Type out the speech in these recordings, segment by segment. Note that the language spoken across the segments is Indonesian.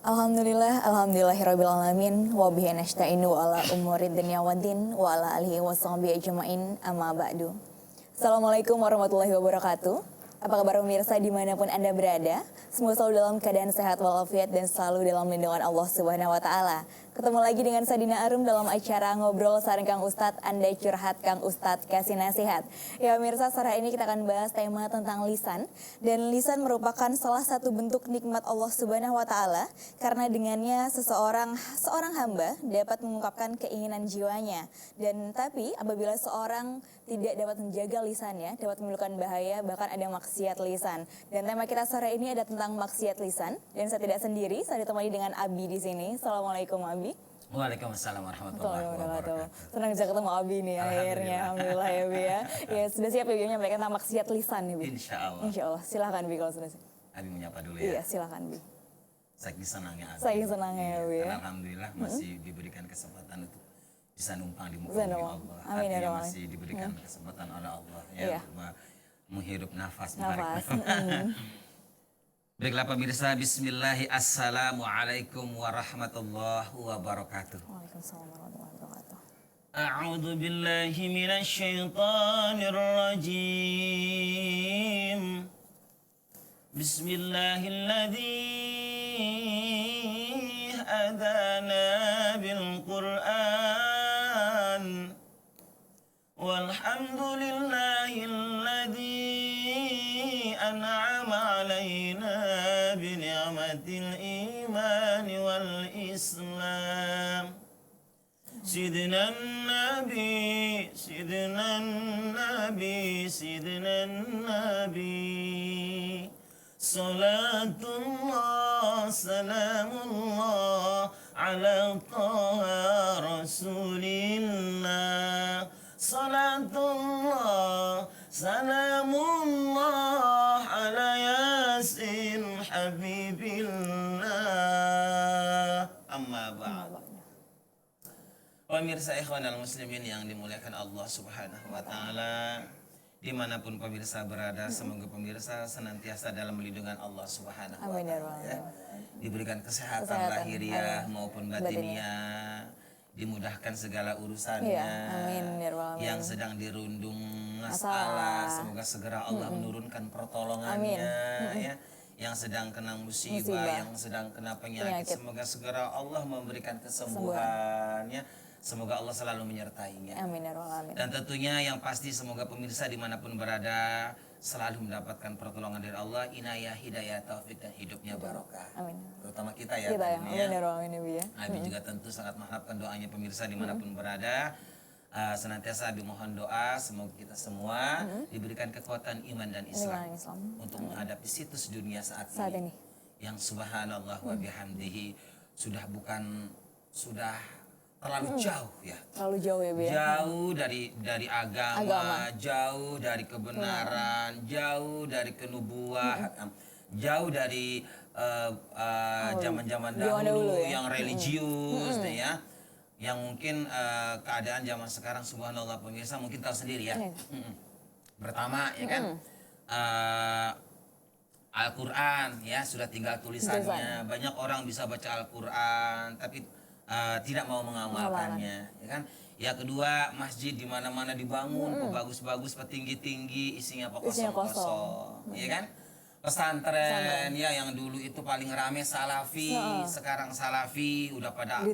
Alhamdulillahirrabbilalamin wa bihi nasta'inu ala umuri dunya waddin wa ala alihi wa sahbihi ajma'in amma ba'du. Assalamualaikum warahmatullahi wabarakatuh. Apa kabar pemirsa dimanapun Anda berada? Semoga selalu dalam keadaan sehat walafiat dan selalu dalam lindungan Allah Subhanahu wa taala. Ketemu lagi dengan Sadina Arum dalam acara Ngobrol Sareng Kang Ustadz, Anda curhat Kang Ustadz kasih nasihat. Ya pemirsa, sore ini kita akan bahas tema tentang lisan. Dan lisan merupakan salah satu bentuk nikmat Allah Subhanahu wa taala karena dengannya seorang hamba dapat mengungkapkan keinginan jiwanya. Dan tapi apabila seorang tidak dapat menjaga lisannya, dapat menimbulkan bahaya, bahkan ada maksiat lisan. Dan tema kita sore ini ada tentang maksiat lisan. Dan saya tidak sendiri, saya ditemani dengan Abi di sini. Assalamualaikum Abi. Waalaikumsalam warahmatullahi wabarakatuh. Senang bisa ketemu Abi nih akhirnya. Alhamdulillah ya Bi ya. Ya sudah siap ya Bi menyampaikan tentang maksiat lisan nih Bi. Insya Allah. Insya Allah. Silakan Bi kalau sudah siap. Abi menyapa dulu ya. Iya silakan Bi. Saking senangnya Abi. Saking senangnya ya Bi ya. Karena alhamdulillah masih diberikan kesempatan untuk bisa numpang di muka Allah. Amin ya Rabbal. Masih diberikan kesempatan oleh Allah ya Iya. menghirup nafas. Baiklah pemirsa, bismillahi assalamualaikum warahmatullahi wabarakatuh. Waalaikumsalam warahmatullahi wabarakatuh. A'udzu billahi minasy syaithanir rajim. Bismillahilladzi hadana bil Qur'an. Walhamdulillahilladzi an'ama 'alaina bi ni'matil iman wal islam. Sidna nabi, sidna nabi, sidna nabi. Salatullah, salamullah ala taha rasulillah. Salatullah, salamullah ala yasin habibillah. Amma ba'd. Pemirsa ikhwanal muslimin yang dimuliakan Allah Subhanahu wa taala, dimanapun pemirsa berada, semoga pemirsa senantiasa dalam lindungan Allah Subhanahu wa taala ya. Diberikan kesehatan lahiriah maupun batiniah, dimudahkan segala urusannya. Amin ya Rabbal. Yang sedang dirundung masalah, semoga segera Allah menurunkan pertolongannya ya. Yang sedang kena musibah, yang sedang kena penyakit, semoga segera Allah memberikan kesembuhannya. Semoga Allah selalu menyertainya. Amin ya Rabbal. Dan tentunya yang pasti semoga pemirsa dimanapun berada selalu mendapatkan pertolongan dari Allah, inayah, hidayah, taufik dan hidupnya barokah. Amin. Terutama kita ya. Kita ya. Amin ya Rabbal ini ya. Abi juga tentu sangat mengharapkan doanya pemirsa dimanapun berada. Senantiasa Abi mohon doa semoga kita semua diberikan kekuatan iman dan Islam untuk menghadapi situs dunia saat ini. Yang subhanallah wa bihamdihi sudah terlalu jauh ya. Terlalu jauh ya Bi. Jauh dari agama, jauh dari kebenaran, jauh dari kenubuah, jauh dari zaman-zaman dahulu yang religius deh ya. Yang mungkin keadaan zaman sekarang subhanallah pemirsa mungkin tahu sendiri ya. Pertama ya kan Al-Quran ya sudah tinggal tulisannya. Banyak orang bisa baca Al-Quran tapi tidak mau mengamalkannya, ya kan? Ya kedua, masjid di mana-mana dibangun, bagus-bagus, petinggi-tinggi, isinya kosong-kosong, ya kan? Pesantren ya yang dulu itu paling rame salafi, sekarang salafi udah pada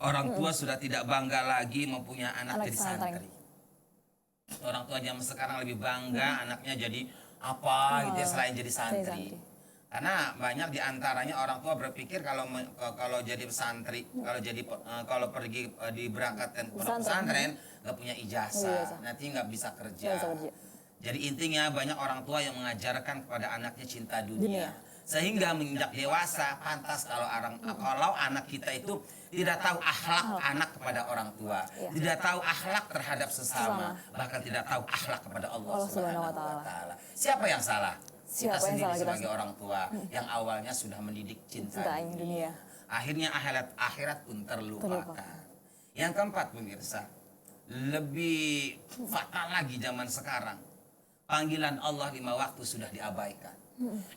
orang tua sudah tidak bangga lagi mempunyai anak jadi santri. Orang tua zaman sekarang lebih bangga anaknya jadi apa gitu ya selain jadi santri. Karena banyak diantaranya orang tua berpikir kalau jadi santri, kalau pergi diberangkatkan ke pesantren nggak punya ijazah, nanti nggak bisa kerja. Jadi intinya banyak orang tua yang mengajarkan kepada anaknya cinta dunia. Sehingga menginjak dewasa pantas kalau anak kita itu tidak tahu akhlak anak kepada orang tua, tidak tahu akhlak terhadap sesama, bahkan tidak tahu akhlak kepada Allah Subhanahu wa taala. Siapa yang salah? Kita sendiri sebagai orang tua yang awalnya sudah mendidik cinta dunia. Akhirnya akhirat pun terlupakan. Yang keempat pemirsa, lebih fatal lagi zaman sekarang. panggilan Allah 5 waktu sudah diabaikan.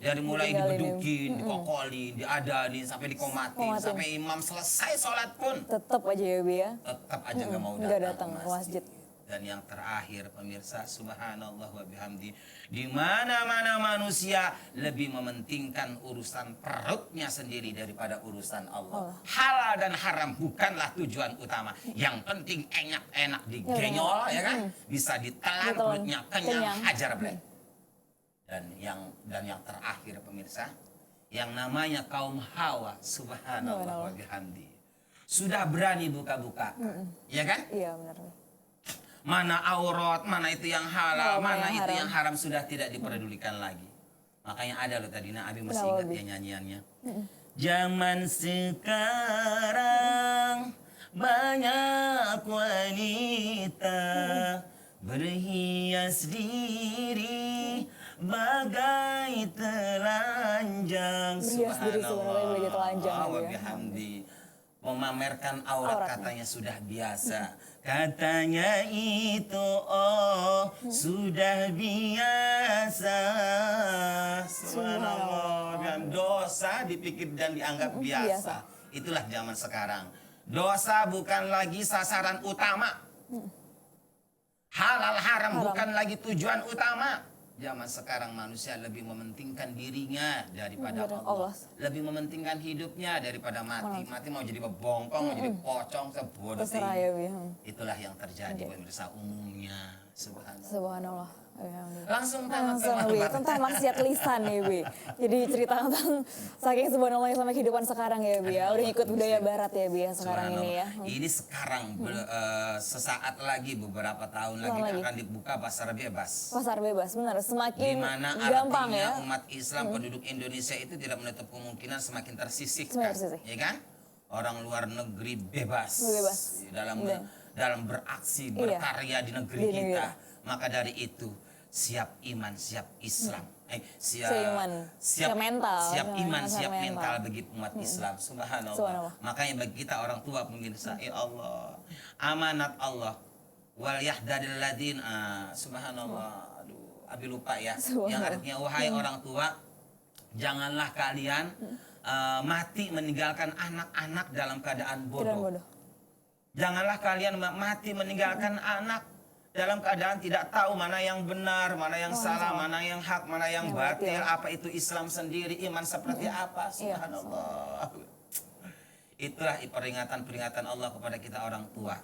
Dari mulai Ditinggalin, dibedukin, dikokolin, diadanin, sampai dikomatin, sampai imam selesai sholat pun Tetap aja ya Bi ya. tetap aja nggak mau Nggak datang datang ke masjid. Dan yang terakhir pemirsa, subhanallah wa bihamdi, di mana-mana manusia lebih mementingkan urusan perutnya sendiri daripada urusan Allah. Halal dan haram bukanlah tujuan utama. Yang penting enak-enak digenyol, ya kan? Bisa ditelan, perutnya kenyang, hajar blek. Dan yang terakhir pemirsa, yang namanya kaum Hawa, subhanallah wa bihamdi, sudah berani buka-buka, ya kan? Iya benar. Mana aurat, mana itu yang halal, mana itu yang haram sudah tidak diperdulikan lagi. Makanya ada loh tadi, Abi masih ingat ya nyanyiannya. Zaman sekarang banyak wanita berhias diri bagai telanjang. Berhias diri sebenarnya bagai telanjang. Wa bihamdi. Memamerkan aurat katanya sudah biasa. Katanya itu sudah biasa. Subhanallah. Dan dosa dipikir dan dianggap biasa. Itulah zaman sekarang. Dosa bukan lagi sasaran utama. Halal haram bukan lagi tujuan utama. Zaman sekarang manusia lebih mementingkan dirinya daripada Allah. Lebih mementingkan hidupnya daripada mati. Mati mau jadi bebongkong, mau jadi pocong, sebodoh. Itulah yang terjadi pemirsa umumnya. Subhanallah. Langsung tentang maksiat lisan ya Bi. Jadi cerita tentang saking subhanallah sama kehidupan sekarang ya Bi ya. Udah ikut budaya barat ya Bi ya sekarang ini ya. Ini sekarang sesaat lagi, beberapa tahun lagi akan dibuka pasar bebas. Pasar bebas benar, semakin dimana gampang ya. Umat Islam penduduk Indonesia itu tidak menutup kemungkinan semakin tersisihkan, ya kan? Orang luar negeri bebas. Dalam beraksi, berkarya di negeri kita. Maka dari itu siap iman, siap Islam. Siap iman, siap mental bagi umat Islam. Subhanallah. Makanya bagi kita orang tua pemirsa, ya Allah, amanat Allah. Wal yahdharil ladin, subhanallah. Aduh, Abi lupa ya. Yang artinya wahai orang tua, janganlah kalian mati meninggalkan anak-anak dalam keadaan bodoh. Janganlah kalian mati meninggalkan anak dalam keadaan tidak tahu mana yang benar, mana yang salah, mana yang hak, mana yang batil, apa itu Islam sendiri, iman seperti apa, subhanallah. Itulah peringatan-peringatan Allah kepada kita orang tua.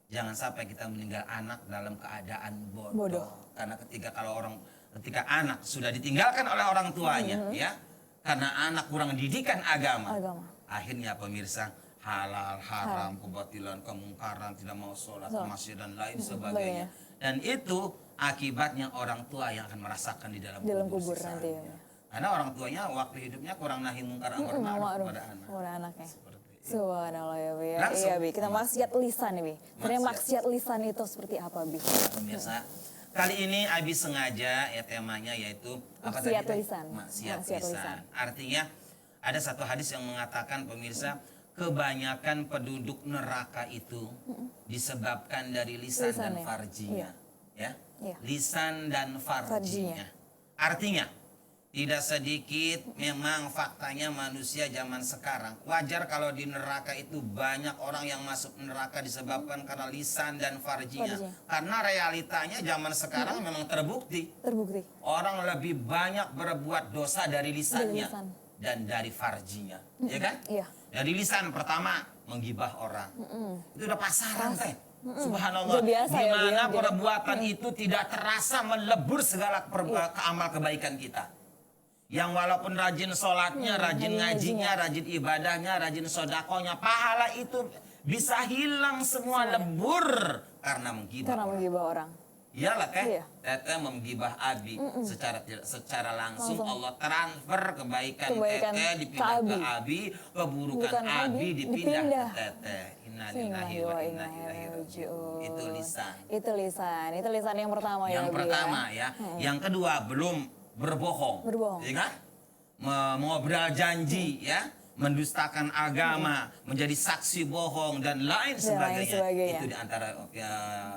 Jangan sampai kita meninggal anak dalam keadaan bodoh. Karena ketika anak sudah ditinggalkan oleh orang tuanya, ya, karena anak kurang didikan agama. Akhirnya pemirsa, halal, haram, kebatilan, kemungkaran, tidak mau sholat, masjid dan lain sebagainya. Dan itu akibatnya orang tua yang akan merasakan di dalam kubur nanti. Karena orang tuanya waktu hidupnya kurang nahi mungkar amar ma'ruf kepada anaknya. Subhanallah ya Bi. Iya Bi, kita maksiat lisan nih Bi. Sebenarnya maksiat lisan itu seperti apa Bi? Pemirsa, kali ini Abi sengaja ya temanya yaitu maksiat lisan. Maksiat lisan. Artinya ada satu hadis yang mengatakan pemirsa, kebanyakan penduduk neraka itu disebabkan dari lisan dan farjinya. Lisan dan farjinya. Artinya, tidak sedikit memang faktanya manusia zaman sekarang. Wajar kalau di neraka itu banyak orang yang masuk neraka disebabkan karena lisan dan farjinya. Karena realitanya zaman sekarang memang terbukti. Orang lebih banyak berbuat dosa dari lisannya dan dari farjinya. Ya kan? Dari lisan pertama menggibah orang. Itu udah pasaran teh. Subhanallah. Di mana perbuatan itu tidak terasa melebur segala amal kebaikan kita. Yang walaupun rajin sholatnya, rajin ngajinya, rajin ibadahnya, rajin sodakonya, pahala itu bisa hilang semua, lebur karena menggibah orang. Iyalah teh, teteh menggibah Abi secara langsung Allah transfer kebaikan teteh dipindah ke Abi, keburukan Abi dipindah ke teteh. Innalillahi wa inna ilaihi raji'un. Itu lisan yang pertama ya. Yang pertama ya. Yang kedua belum berbohong. Ya kan? Mengobrol janji ya. mendustakan agama, menjadi saksi bohong dan lain sebagainya. Itu diantara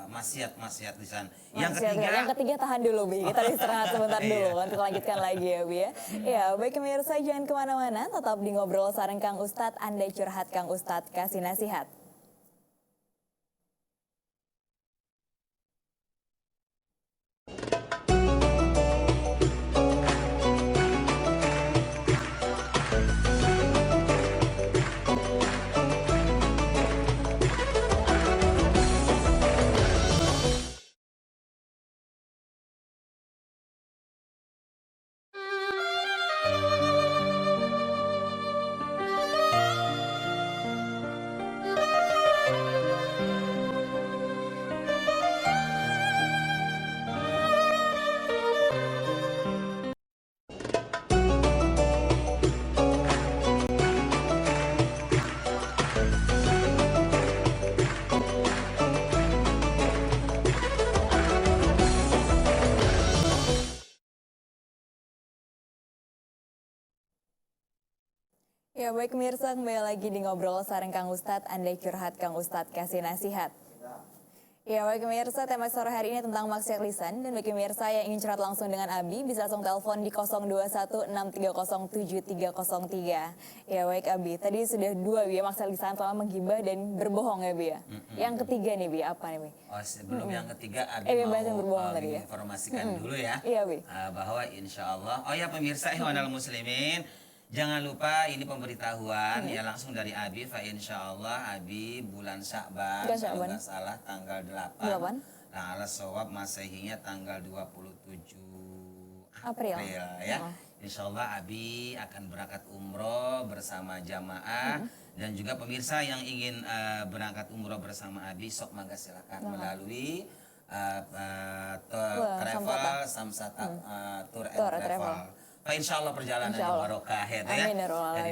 maksiat-maksiat lisan. Yang ketiga tahan dulu Bi, kita istirahat sebentar dulu, nanti lanjutkan lagi ya Bi ya. Ya baik pemirsa jangan kemana-mana, tetap di Ngobrol Sareng Kang Ustadz, Anda curhat Kang Ustadz kasih nasihat. Ya baik pemirsa, kembali lagi di Ngobrol Sareng Kang Ustadz, Anda curhat Kang Ustadz kasih nasihat. Ya baik pemirsa, tema sore hari ini tentang maksiat lisan. Dan bagi pemirsa yang ingin curhat langsung dengan Abi, bisa langsung telepon di 0216300303. Ya baik Abi, tadi sudah dua Bi, maksiat lisan selama menggibah dan berbohong ya Bi ya. Yang ketiga nih Bi, apa nih Bi? Oh, sebelum yang ketiga Abi mau informasikan dulu ya. Iya Bi. Bahwa insya Allah, oh ya pemirsa Ikhwanul Muslimin, jangan lupa ini pemberitahuan ya langsung dari Abi. Fa insya Allah Abi bulan Sya'ban kalau nggak salah tanggal 8. Nah ala shawab masehinya tanggal 27 April ya. Insya Allah Abi akan berangkat umroh bersama jamaah. Dan juga pemirsa yang ingin berangkat umroh bersama Abi, sok mangga silakan melalui travel Samsata Tour and Travel. Pak insya Allah perjalanan yang barokah ya. Dan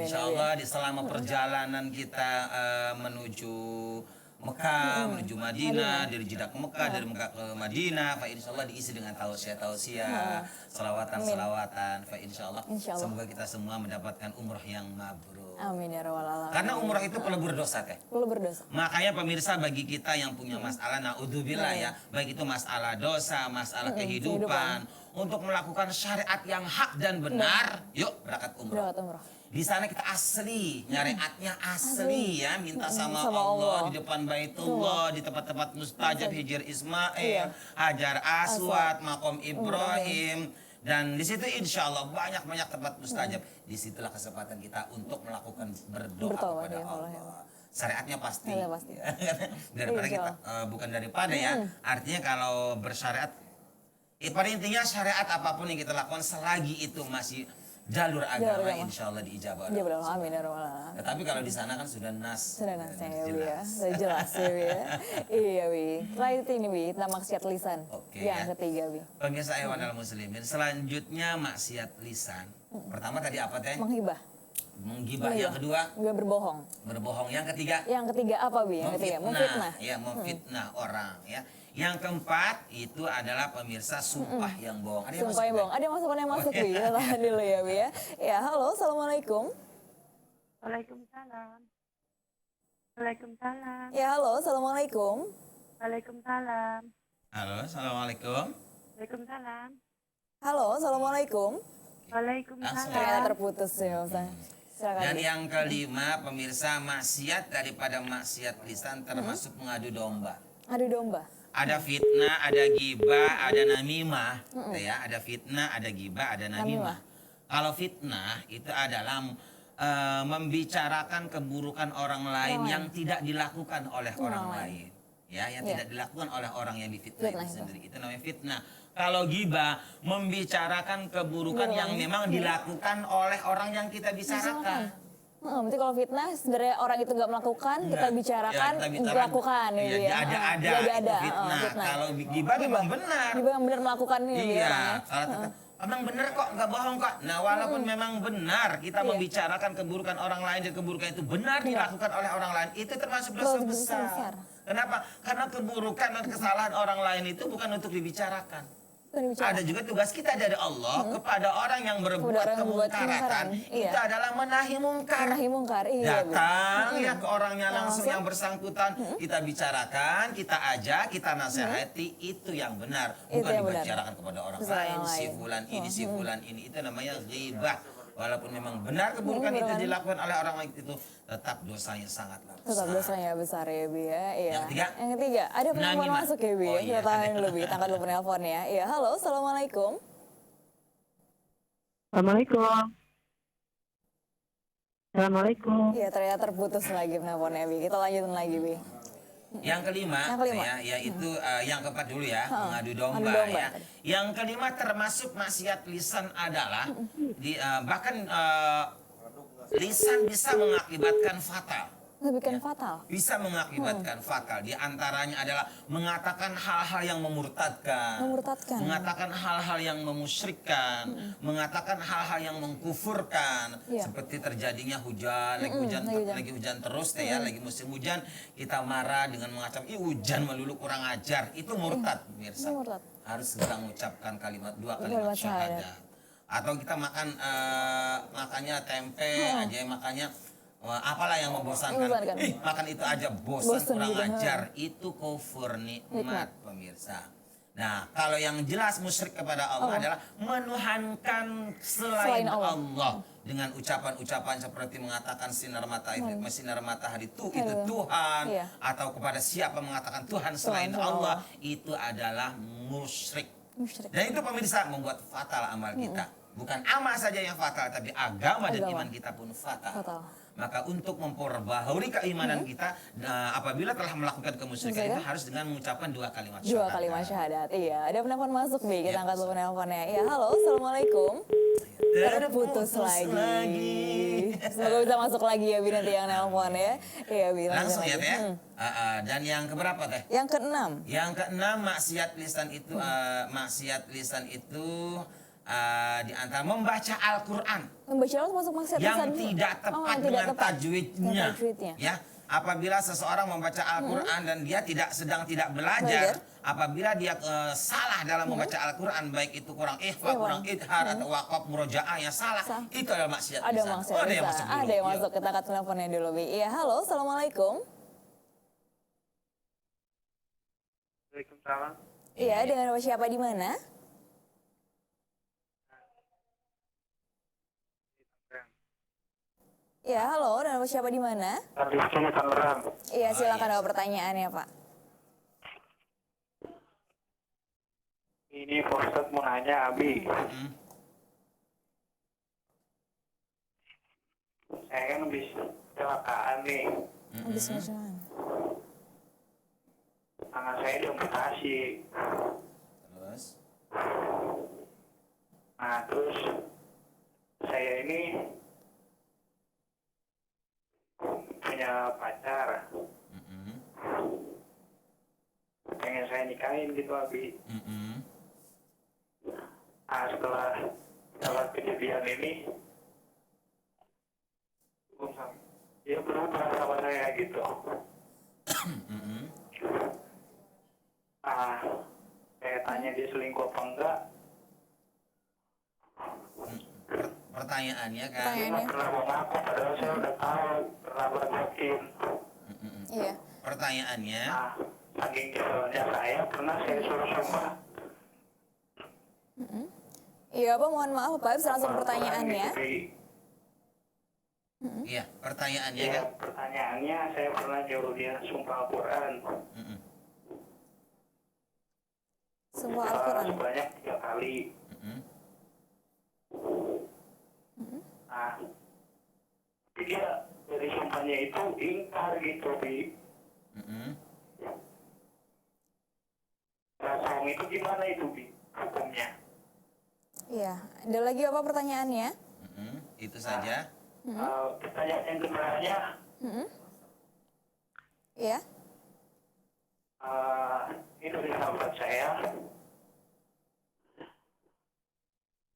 insya Allah di selama perjalanan kita menuju Mekah, menuju Madinah, dari Jeddah ke Mekah, dari Mekah ke Madinah, Pak insya Allah diisi dengan tausiah-tausiah, selawatan-selawatan, Pak insya Allah semoga kita semua mendapatkan umroh yang mabrur. Amin ya rabbal alamin. Karena umroh itu perlu berdosa teh. Perlu berdosa. Makanya pemirsa bagi kita yang punya masalah, naudzubillah ya, baik itu masalah dosa, masalah kehidupan, untuk melakukan syariat yang hak dan benar, yuk berangkat umroh. Di sana kita asli, syariatnya asli ya, minta sama Allah di depan Baitullah, di tempat-tempat mustajab, Hijr Ismail, Hajar Aswad, Maqam Ibrahim. Dan di situ insya Allah banyak-banyak tempat mustajab. Disitulah kesempatan kita untuk melakukan berdoa kepada Allah. Syariatnya pasti. Daripada kita, bukan daripada ya. Artinya kalau bersyariat, pada intinya syariat apapun yang kita lakukan selagi itu masih jalur agama, insya Allah diijabah. Amin ya rabbal alamin. Tetapi kalau di sana kan sudah nas. Sudah nas ya Wi ya, sudah jelas ya Wi ya. Iya Wi. Setelah itu ini Wi, tentang maksiat lisan. Yang ketiga Wi. Pemirsa Ikhwanul Muslimin, selanjutnya maksiat lisan. Pertama tadi apa teh? Menghibah. Menggibah. Yang kedua? Berbohong. Berbohong. Yang ketiga? Yang ketiga apa Wi? Yang ketiga memfitnah. Ya, memfitnah orang ya. Yang keempat itu adalah pemirsa sumpah yang bohong. Sumpah yang bohong. Ada masukan yang masuk Wi. Kita tahan dulu ya Wi ya. Ya halo, assalamualaikum. Waalaikumsalam. Waalaikumsalam. Ya halo, assalamualaikum. Waalaikumsalam. Halo, assalamualaikum. Waalaikumsalam. Halo, assalamualaikum. Waalaikumsalam. Ternyata terputus ya Ustaz. Dan yang kelima pemirsa maksiat daripada maksiat lisan termasuk mengadu domba. Adu domba. Ada fitnah, ada gibah, ada namimah, ya. Ada fitnah, ada gibah, ada namimah. Kalau fitnah itu adalah membicarakan keburukan orang lain yang tidak dilakukan oleh orang lain, ya, yang tidak dilakukan oleh orang yang difitnah itu sendiri. Itu namanya fitnah. Kalau gibah membicarakan keburukan yang memang dilakukan oleh orang yang kita bicarakan. Berarti kalau fitnah sebenarnya orang itu nggak melakukan, kita bicarakan, lakukan gitu ya. Ada fitnah. Kalau gibah memang benar. Gibah yang benar melakukan ini. Iya. Memang benar kok, nggak bohong kok. Nah walaupun memang benar kita membicarakan keburukan orang lain dan keburukan itu benar dilakukan oleh orang lain, itu termasuk dosa besar. Kenapa? Karena keburukan dan kesalahan orang lain itu bukan untuk dibicarakan. Bukan bicara. Ada juga tugas kita dari Allah kepada orang yang berbuat Kepada orang yang berbuat kemungkaran. kemungkaran. Iya. Itu adalah menahi mungkar. Menahi mungkar, iya, Bu. Datang ya ke orangnya langsung Langsung. yang bersangkutan, kita bicarakan, kita ajak, kita nasihati, itu yang benar. Itu Bukan yang benar. dibicarakan kepada orang Kepada lain, orang si lain. fulan ini, si fulan ini, itu namanya ghibah. Walaupun memang benar keburukan itu benar. dilakukan oleh orang lain itu, tetap dosanya sangatlah Tetap besar. dosanya besar ya, Bi ya. Iya. Yang ketiga? Yang ketiga, ada penelpon Menangis, Mak. masuk ya, Bi. Oh, Kita iya. tahan dulu, Bi. Tangkap dulu penelponnya. Iya, halo, assalamualaikum. Assalamualaikum. Assalamualaikum. Iya, ternyata terputus lagi penelponnya, Bi. Kita lanjutin lagi, Bi. Yang kelima, Yang kelima. ya, yaitu yang keempat dulu ya, mengadu domba, mengadu domba. ya. Yang kelima termasuk maksiat lisan adalah bahkan lisan bisa mengakibatkan fatal. Lebih fatal. Bisa mengakibatkan fatal. Di antaranya adalah mengatakan hal-hal yang memurtadkan, Memurtadkan. mengatakan hal-hal yang memusyrikkan, mengatakan hal-hal yang mengkufurkan. Iya. Seperti terjadinya hujan, lagi hujan terus teh ya, lagi musim hujan, kita marah dengan mengacam, "Ih, hujan melulu kurang ajar." Itu murtad, pemirsa. Itu murtad. Harus segera mengucapkan dua Kalimat kalimat syahadat. syahadat. Atau kita makannya tempe aja, makannya apalah yang membosankan. Membosankan. Makan itu aja bosan, Bosan kurang gitu, ajar. Itu kufur nikmat, Nikmat. pemirsa. Nah, kalau yang jelas musyrik kepada Allah adalah menuhankan selain Selain Allah. Allah dengan ucapan-ucapan seperti mengatakan sinar matahari itu Tuhan, Iya. atau kepada siapa mengatakan Tuhan selain selain Allah, itu adalah musyrik. Musyrik. Dan itu pemirsa membuat fatal amal kita. Bukan amal saja yang fatal, tapi agama dan Agama. iman kita pun fatal. Fatal. Maka untuk memperbaharui keimanan kita, apabila telah melakukan kemusyrikan itu harus dengan mengucapkan dua kalimat Dua syahadat. kalimat syahadat. Iya, ada penelpon masuk, Bi. Kita Ya. angkat dulu penelponnya. Iya, halo, assalamualaikum. Terputus lagi. Semoga bisa masuk lagi ya, Bi, nanti yang nelpon ya. Iya, Bi. lanjut Langsung ya lagi. teh. Dan yang keberapa teh? Yang keenam. Yang keenam, maksiat lisan itu di antara membaca Al-Quran Membaca Allah masuk maksiat yang lisan. tidak tepat yang tidak dengan tepat. tajwidnya. Tajwidnya. Ya, apabila seseorang membaca Al-Quran dan dia sedang tidak belajar, apabila dia salah dalam membaca Al-Quran, baik itu kurang ikhfa, kurang idhar, atau waqaf murojaah yang salah, itu adalah maksiat Ada lisan. maksiat Ada yang lisan. masuk dulu. Ada yang Yuk. masuk. Kita angkat teleponnya dulu, Bi. Iya, halo, assalamualaikum. Waalaikumsalam. Iya, dengan siapa di mana? Iya, halo, dengan siapa di mana? Rizky Tangerang. Iya, silakan ada pertanyaannya, Pak. Ini Ustaz mau nanya, Abi. Saya kan habis kecelakaan nih. Habis masalah. Tangan saya diamputasi. Terus, Nah, terus saya ini punya pacar. Pengen saya nikahin gitu, Abi. Nah, setelah kejadian ini, dia berubah sama saya gitu. Nah, saya tanya dia selingkuh apa enggak. pertanyaannya kan, Dia Pertanyaannya. nggak pernah mengaku, padahal saya udah tahu, pernah berjakin. Iya. pertanyaannya, Nah, saking keselnya saya, pernah saya suruh sumpah. Iya, Pak, mohon maaf, Pak. Bisa langsung pertanyaannya. iya, pertanyaannya Ya, kan, pertanyaannya saya pernah nyuruh dia sumpah Al-Quran. Sumpah Al-Quran. Sebanyak 3 kali. Nah, tapi dia dari sumpahnya itu ingkar gitu, Bi. Nah, soal itu gimana itu, Bi, hukumnya? Iya. Ada lagi apa pertanyaannya? itu saja. Pertanyaan yang keduanya, Iya. ini dari sahabat saya.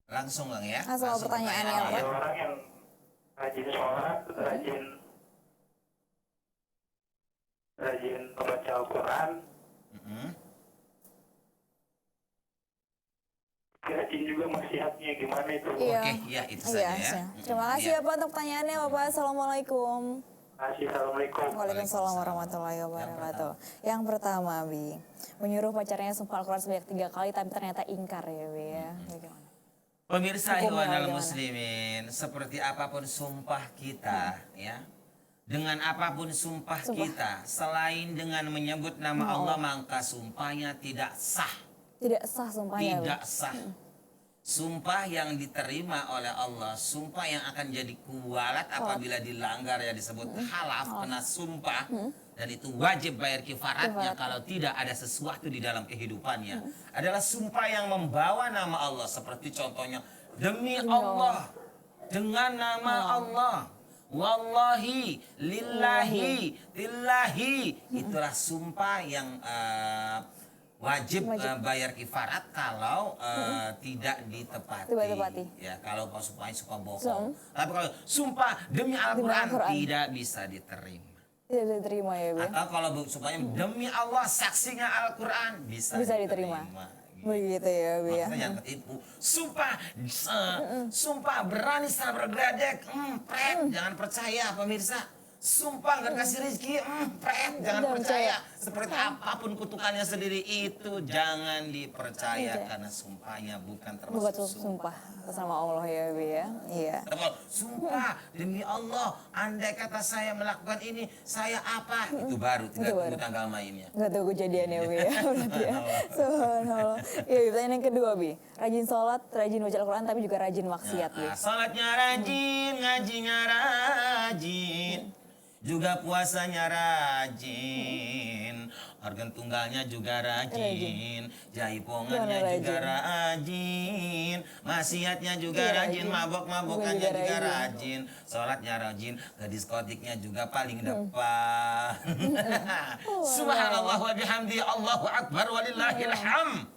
Langsung lang ya. Langsung ke pertanyaannya, Pak. Ada orang yang rajin sholat, rajin membaca Al-Quran. rajin juga maksiatnya gimana itu? Iya. Oke, ya itu Iya, saja ya. siap. Terima kasih Iya. ya Pak untuk pertanyaannya Bapak. Assalamualaikum. Assalamualaikum. Waalaikumsalam warahmatullahi wabarakatuh. Yang pertama, Bi, menyuruh pacarnya sumpah Al-Quran sebanyak 3 kali tapi ternyata ingkar ya, Bi ya. Bagaimana? Pemirsa Hukumnya Ikhwanul bagaimana? Muslimin, seperti apapun sumpah kita ya. Dengan apapun sumpah kita, selain dengan menyebut nama Allah, maka sumpahnya tidak sah. Tidak sah sumpahnya, Bi. Tidak sah. Sumpah yang diterima oleh Allah, sumpah yang akan jadi kualat apabila dilanggar ya disebut halaf, kena sumpah. Dan itu wajib bayar kifaratnya kalau tidak ada sesuatu di dalam kehidupannya. Adalah sumpah yang membawa nama Allah, seperti contohnya demi Allah, dengan nama Allah, wallahi, lillahi, tillahi. Itulah sumpah yang wajib bayar kifarat kalau tidak ditepati. Tidak ditepati. Ya, kalau sumpah bohong. Tapi kalau sumpah demi Al-Quran tidak bisa diterima. Tidak diterima ya, Bi. Atau kalau sumpahnya demi Allah saksinya Al-Quran bisa diterima. Gitu. Begitu ya, Bi ya. Maksudnya jangan ketipu. Sumpah berani sama bergeledek, jangan percaya pemirsa. Sumpah nggak kasih rezeki, jangan percaya. Seperti apapun kutukannya sendiri itu jangan dipercaya karena sumpahnya bukan Bukan termasuk sumpah sama Allah ya, Bi ya. Iya. Sumpah demi Allah, andai kata saya melakukan ini, saya apa? Itu baru, tidak tunggu tanggal mainnya. Nggak tahu kejadiannya, Bi ya. Berarti ya. Subhanallah. Ya, pertanyaan yang kedua, Bi. Rajin sholat, rajin baca Al-Quran, tapi juga rajin maksiat, Bi. Salatnya rajin, ngajinya rajin, juga puasanya rajin, organ tunggalnya juga rajin, jaipongannya juga rajin, maksiatnya juga rajin, mabok-mabokannya juga rajin, sholatnya rajin, ke diskotiknya juga paling depan. Subhanallah wa bihamdi, Allahu akbar walillahil hamd.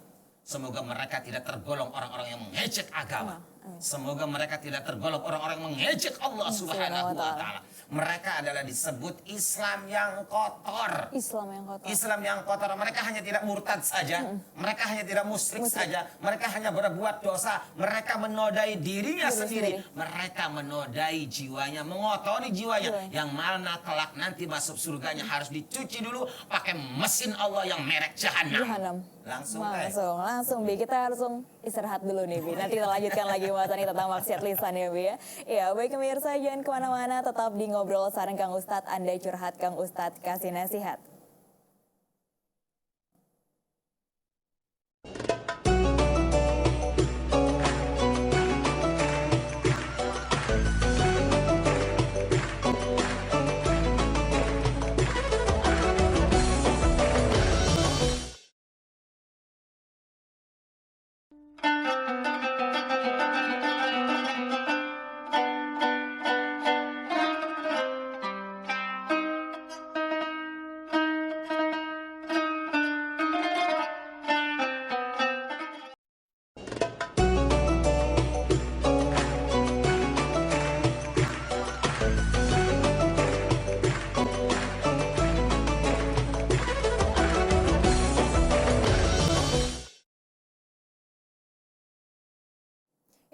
Semoga mereka tidak tergolong orang-orang yang mengejek agama. Semoga mereka tidak tergolong orang-orang yang mengejek Allah Subhanahu wa Ta'ala. Mereka adalah disebut Islam yang kotor. Islam yang kotor. Islam yang kotor. Mereka hanya tidak murtad saja. Mereka hanya tidak musyrik saja. Mereka hanya berbuat dosa. Mereka menodai dirinya sendiri. Mereka menodai jiwanya, mengotori jiwanya. Yang mana kelak nanti masuk surganya harus dicuci dulu pakai mesin Allah yang merek Jahannam. Langsung Bi, kita langsung istirahat dulu nih, Bi. Nanti kita lanjutkan lagi pembahasan kita tentang maksiat lisan ya, Bi ya. Ya, baik pemirsa, jangan kemana-mana, tetap di Ngobrol Sareng Kang Ustadz. Anda curhat, Kang Ustadz kasih nasihat.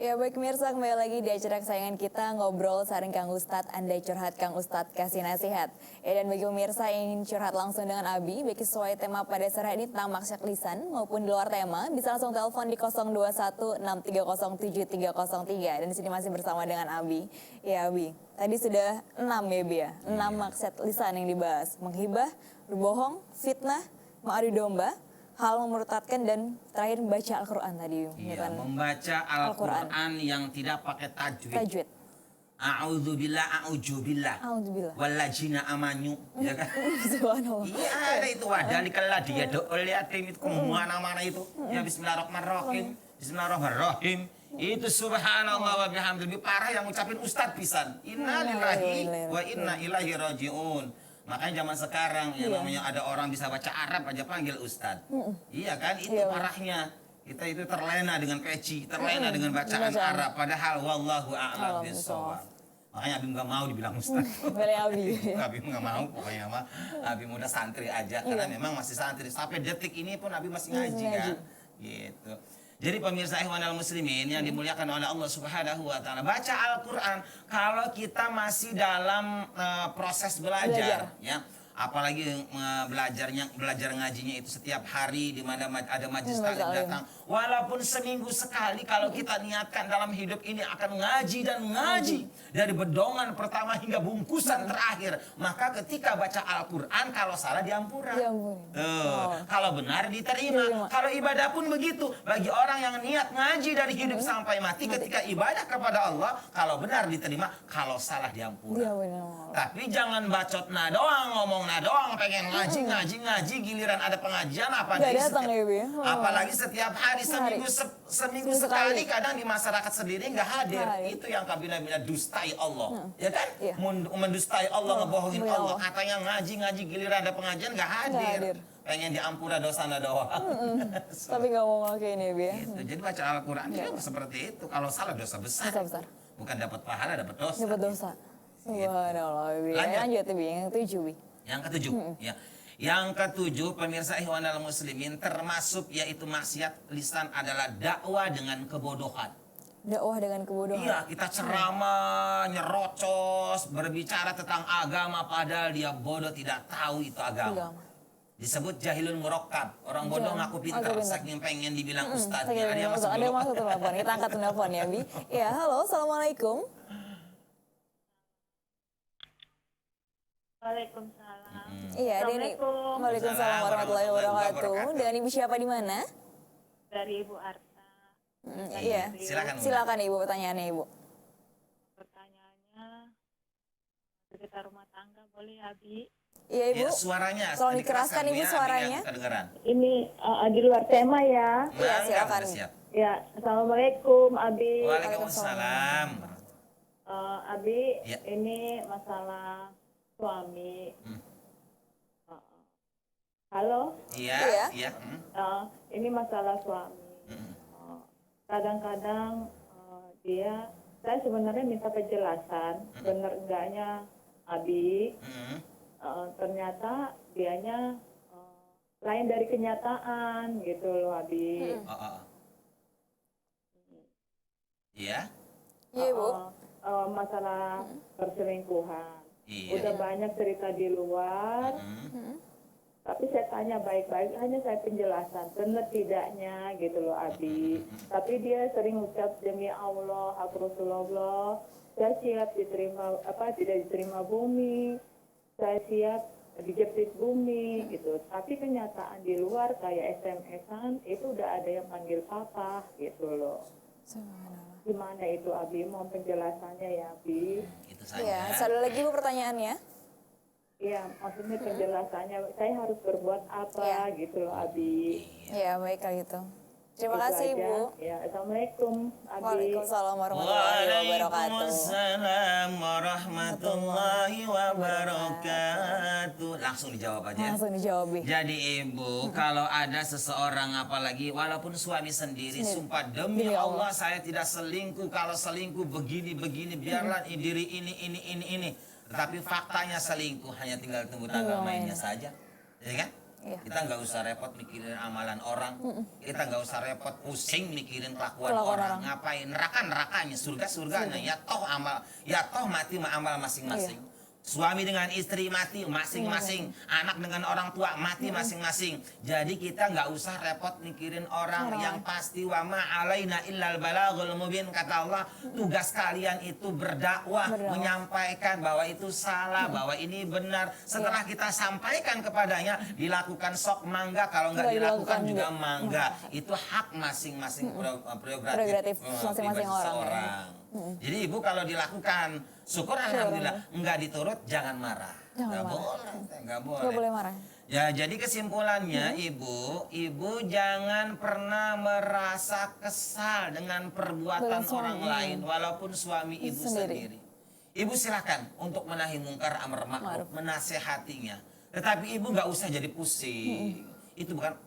Ya baik pemirsa, kembali lagi di acara kesayangan kita Ngobrol Sareng Kang Ustadz, Anda curhat Kang Ustadz kasih nasihat. Ya, dan bagi pemirsa yang ingin curhat langsung dengan Abi, baik sesuai tema pada sore ini tentang maksiat lisan maupun di luar tema, bisa langsung telepon di 02163073303. Dan di sini masih bersama dengan Abi. Ya Abi, tadi sudah 6 ya Bi ya, 6 maksiat lisan yang dibahas. Menghibah, berbohong, fitnah, mengadu domba, hal memurtadkan, dan terakhir membaca Al-Quran tadi. Iya, membaca Al-Quran yang tidak pakai tajwid. Tajwid. A'udzubillah, a'udzubillah. Alhamdulillah. Walladzina amanu, ya kan? Subhanallah. Iya, ada itu wadalikal dia doa liatin itu kemana-mana itu. Ya bismillahirrahmanirrahim. Bismillahirrahmanirrahim. Itu subhanallah wa bihamdihi. Lebih parah yang ngucapin ustadz pisan. Innalillahi wa inna ilaihi rajiun. Makanya zaman sekarang yang namanya ada orang bisa baca Arab aja panggil ustadz. Iya kan? Itu parahnya. Kita itu terlena dengan peci, terlena dengan bacaan Arab. Padahal wallahu a'lam bishawab. Makanya Abi nggak mau dibilang ustadz. Boleh Abi. Abi nggak mau, pokoknya mah Abi muda santri aja. Karena memang masih santri. Sampai detik ini pun Abi masih ngaji kan. Gitu. Jadi pemirsa ikhwanal muslimin yang dimuliakan oleh Allah Subhanahu wa taala, baca Al-Qur'an kalau kita masih dalam proses belajar ya. Apalagi belajar ngajinya itu setiap hari di mana ada majelis taklim datang. Walaupun seminggu sekali kalau kita niatkan dalam hidup ini akan ngaji dan ngaji dari bedongan pertama hingga bungkusan terakhir, maka ketika baca Al-Qur'an kalau salah diampura. Kalau benar diterima. Kalau ibadah pun begitu. Bagi orang yang niat ngaji dari hidup sampai mati, ketika ibadah kepada Allah kalau benar diterima, kalau salah diampura. Tapi jangan bacot doang, ngomong doang, pengen ngaji, giliran ada pengajian apa apalagi setiap hari seminggu sekali, kadang di masyarakat sendiri nggak hadir. Itu yang kabina-bina dustai Allah, ya kan? Mendustai Allah, ngebohongin Allah, katanya ngaji, giliran ada pengajian nggak hadir. Pengen diampura dosa doang. Tapi nggak mau ngelakuin ya, Bi. Gitu. Jadi baca Al-Quran juga seperti itu. Kalau salah dosa besar. Bukan dapat pahala, dapat dosa. Dapat dosa. Subhanallah, Bi. Lanjut, Bi. Yang ketujuh, Bi. Yang ketujuh, ya. Yang ketujuh, pemirsa ikhwanal muslimin, termasuk yaitu maksiat lisan adalah dakwah dengan kebodohan. Dakwah dengan kebodohan. Iya, kita ceramah, nyerocos, berbicara tentang agama padahal dia bodoh, tidak tahu itu agama. Disebut jahilun murakkab. Orang bodoh ngaku pintar, saking pengen dibilang ustadznya. Ada yang masuk telepon. Kita angkat telepon ya, Bi. Ya, halo, assalamualaikum. Waalaikumsalam. Iya, Assalamualaikum. Waalaikumsalam warahmatullahi wabarakatuh. Dengan Ibu siapa di mana? Dari Ibu Arta. Iya. Silakan Ibu, pertanyaannya Ibu. Pertanyaannya sekitar rumah tangga, boleh ya, Bi? Iya, Ibu. Ya, suaranya. Tolong dikeraskan Ibu suaranya. Ini di luar tema ya. Iya, silakan. Ya, assalamualaikum, Abi. Waalaikumsalam. Abi, ini masalah suami. Halo? Iya. Ini masalah suami. Kadang-kadang saya sebenarnya minta penjelasan, benar enggaknya Abi. Ternyata dianya lain dari kenyataan gitu loh, Abi. Iya. Iya, Bu. Masalah perselingkuhan. Iya. Udah banyak cerita di luar. Tapi saya tanya baik-baik, hanya saya penjelasan, benar tidaknya gitu loh, Abi. Tapi dia sering ucap demi Allah, hak Rasulullah, saya siap diterima tidak diterima bumi, saya siap dijepit bumi gitu. Tapi kenyataan di luar kayak SMS-an itu udah ada yang panggil papa gitu loh. Gimana itu, Abi? Mohon penjelasannya ya, Abi. Itu saja. Iya, satu lagi Bu pertanyaannya. Iya, maksudnya penjelasannya saya harus berbuat apa gitu loh, Abi. Iya, baik kalau gitu. Terima Itu kasih, aja. Bu. Ya, assalamualaikum, Abi. Waalaikumsalam warahmatullahi wabarakatuh. Waalaikumsalam warahmatullahi wabarakatuh. Langsung dijawab aja. Langsung dijawab, Bi. Jadi Ibu, kalau ada seseorang apalagi walaupun suami sendiri sumpah demi Allah saya tidak selingkuh, kalau selingkuh begini biarlah diri ini. Tetapi faktanya selingkuh, hanya tinggal tunggu tanggal mainnya saja. Ya kan? Iya. Kita nggak usah repot mikirin amalan orang. Kita nggak usah repot pusing mikirin kelakuan orang. Ngapain? Nerakanya, surganya. Ya toh mati amal masing-masing. Suami dengan istri mati masing-masing, anak dengan orang tua mati masing-masing. Jadi kita nggak usah repot mikirin orang. Yang pasti wa ma alaina illal balaghul mubin, kata Allah. Tugas kalian itu berdakwah, menyampaikan bahwa itu salah, bahwa ini benar. Setelah kita sampaikan kepadanya, dilakukan sok mangga, kalau nggak dilakukan juga mangga. Itu hak masing-masing, prerogatif masing-masing orang. Jadi Ibu kalau dilakukan, syukur alhamdulillah. Enggak diturut, jangan marah. Enggak boleh marah. Ya, jadi kesimpulannya Ibu jangan pernah merasa kesal dengan perbuatan orang lain walaupun suami Ibu sendiri. Ibu silakan untuk menahi mungkar amar ma'ruf, menasehatinya. Tetapi Ibu nggak usah jadi pusing. Itu bukan